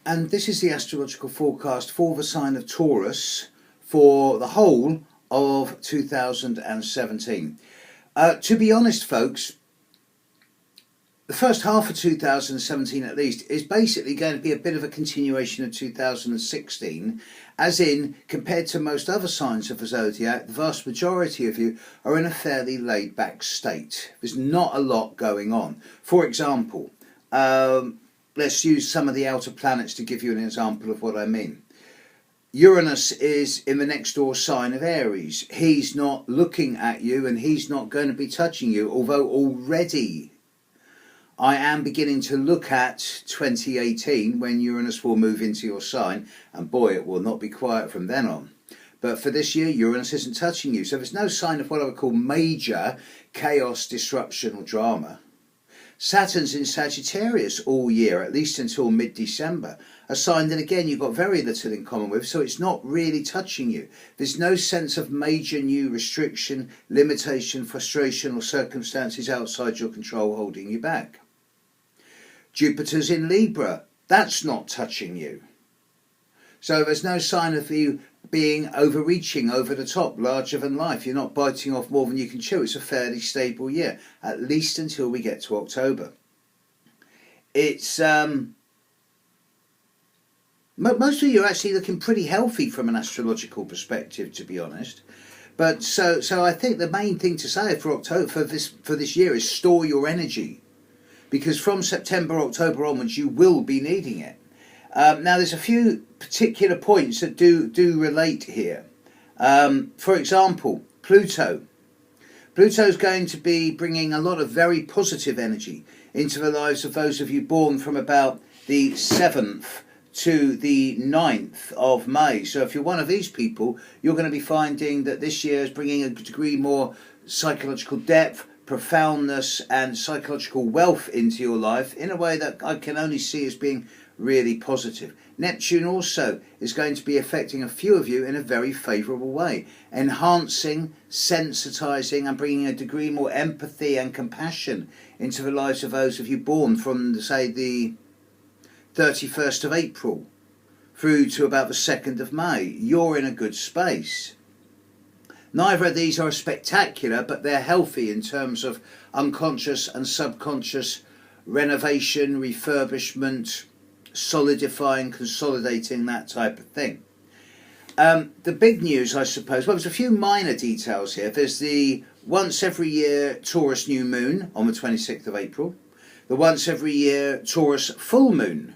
And this is the astrological forecast for the sign of Taurus for the whole of 2017. To be honest, folks, the first half of 2017 at least is basically going to be a bit of a continuation of 2016, as in, compared to most other signs of the zodiac, the vast majority of you are in a fairly laid back state. There's not a lot going on. For example, let's use some of the outer planets to give you an example of what I mean. Uranus is in the next door sign of Aries. He's not looking at you and he's not going to be touching you, although already I am beginning to look at 2018 when Uranus will move into your sign, and boy, it will not be quiet from then on. But for this year, Uranus isn't touching you, so there's no sign of what I would call major chaos, disruption or drama. Saturn's in Sagittarius all year, at least until mid-December, a sign that again you've got very little in common with, so it's not really touching you. There's no sense of major new restriction, limitation, frustration or circumstances outside your control holding you back. Jupiter's in Libra, that's not touching you. So there's no sign of you being overreaching, over the top, larger than life. You're not biting off more than you can chew. It's a fairly stable year, at least until we get to October. It's most of you are actually looking pretty healthy from an astrological perspective, to be honest. But so I think the main thing to say for October, for this year, is store your energy, because from September, October onwards, you will be needing it. Now, there's a few particular points that do relate here. For example, Pluto. Pluto's going to be bringing a lot of very positive energy into the lives of those of you born from about the 7th to the 9th of May. So if you're one of these people, you're going to be finding that this year is bringing a degree more psychological depth, profoundness and psychological wealth into your life in a way that I can only see as being really positive. Neptune also is going to be affecting a few of you in a very favourable way, enhancing, sensitising and bringing a degree more empathy and compassion into the lives of those of you born from, say, the 31st of April through to about the 2nd of May. You're in a good space. Neither of these are spectacular, but they're healthy in terms of unconscious and subconscious renovation, refurbishment, solidifying, consolidating, that type of thing. The big news, I suppose, well, there's a few minor details here. There's the once every year Taurus new moon on the 26th of April, the once every year Taurus full moon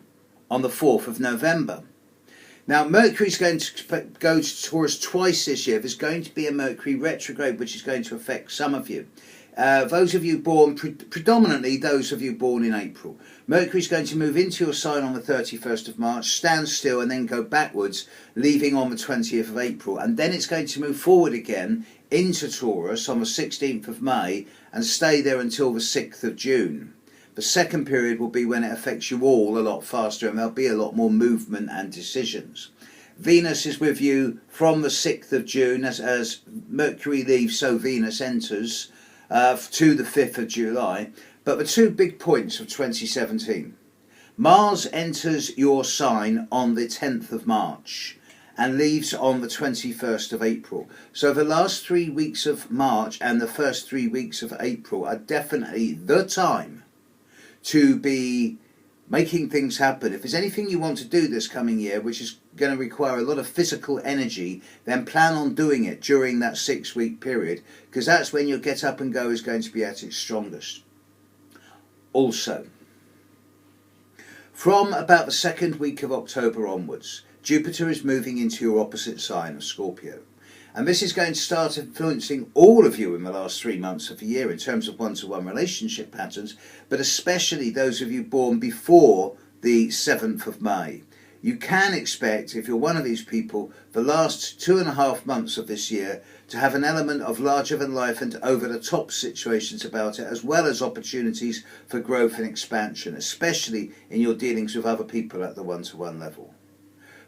on the 4th of November. Now, Mercury's going to go to Taurus twice this year. There's going to be a Mercury retrograde, which is going to affect some of you. Those of you born, predominantly those of you born in April. Mercury's going to move into your sign on the 31st of March, stand still and then go backwards, leaving on the 20th of April. And then it's going to move forward again into Taurus on the 16th of May and stay there until the 6th of June. The second period will be when it affects you all a lot faster and there'll be a lot more movement and decisions. Venus is with you from the 6th of June as Mercury leaves, so Venus enters to the 5th of July. But the two big points of 2017. Mars enters your sign on the 10th of March and leaves on the 21st of April. So the last 3 weeks of March and the first 3 weeks of April are definitely the time to be making things happen. If there's anything you want to do this coming year, which is going to require a lot of physical energy, then plan on doing it during that 6-week period, because that's when your get up and go is going to be at its strongest. Also, from about the second week of October onwards, Jupiter is moving into your opposite sign of Scorpio. And this is going to start influencing all of you in the last 3 months of the year in terms of one-to-one relationship patterns, but especially those of you born before the 7th of May. You can expect, if you're one of these people, the last 2.5 months of this year to have an element of larger-than-life and over-the-top situations about it, as well as opportunities for growth and expansion, especially in your dealings with other people at the one-to-one level.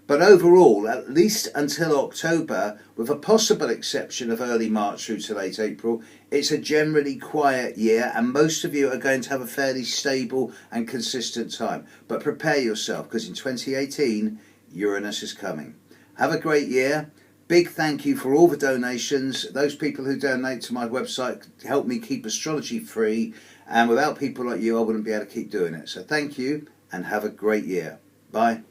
But overall, at least until October, with a possible exception of early March through to late April, it's a generally quiet year, and most of you are going to have a fairly stable and consistent time. But prepare yourself, because in 2018, Uranus is coming. Have a great year. Big thank you for all the donations. Those people who donate to my website help me keep astrology free, and without people like you, I wouldn't be able to keep doing it. So thank you, and have a great year. Bye.